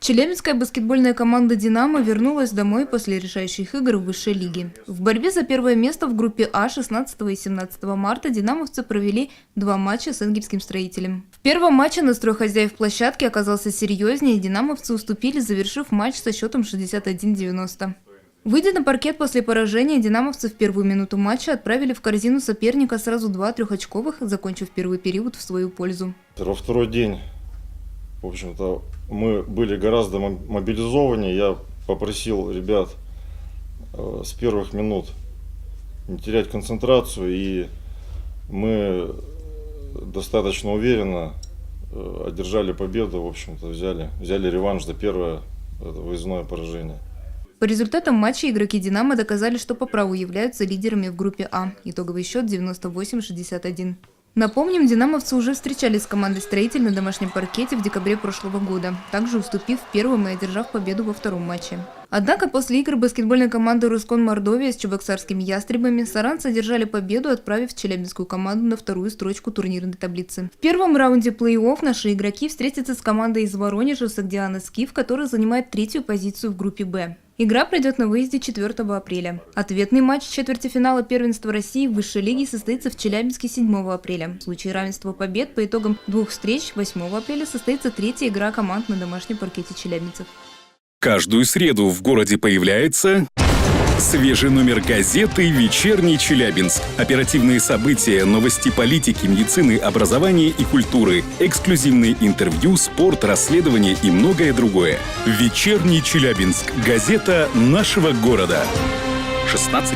Челябинская баскетбольная команда «Динамо» вернулась домой после решающих игр в высшей лиге. В борьбе за первое место в группе А 16 и 17 марта динамовцы провели 2 матча с Энгельским строителем. В первом матче настрой хозяев площадки оказался серьезнее, и динамовцы уступили, завершив матч со счетом 61-90. Выйдя на паркет после поражения, динамовцы в первую минуту матча отправили в корзину соперника сразу 2 трехочковых, закончив первый период в свою пользу. Во второй день, в общем-то, мы были гораздо мобилизованнее. Я попросил ребят с первых минут не терять концентрацию, и мы достаточно уверенно одержали победу, в общем-то, взяли реванш за первое выездное поражение. По результатам матча игроки «Динамо» доказали, что по праву являются лидерами в группе А. Итоговый счет 98-61. Напомним, динамовцы уже встречались с командой «Строитель» на домашнем паркете в декабре прошлого года, также уступив в первом и одержав победу во втором матче. Однако после игр баскетбольной команды «Рускон Мордовия» с чебоксарскими «Ястребами» саранцы одержали победу, отправив челябинскую команду на вторую строчку турнирной таблицы. В первом раунде плей-офф наши игроки встретятся с командой из Воронежа «Согдиана Скиф», которая занимает 3-ю позицию в группе «Б». Игра пройдет на выезде 4 апреля. Ответный матч четвертьфинала первенства России в высшей лиге состоится в Челябинске 7 апреля. В случае равенства побед по итогам 2 встреч 8 апреля состоится 3-я игра команд на домашнем паркете челябинцев. Каждую среду в городе появляется свежий номер газеты «Вечерний Челябинск». Оперативные события, новости политики, медицины, образования и культуры, эксклюзивные интервью, спорт, расследования и многое другое. «Вечерний Челябинск». Газета нашего города. 16+.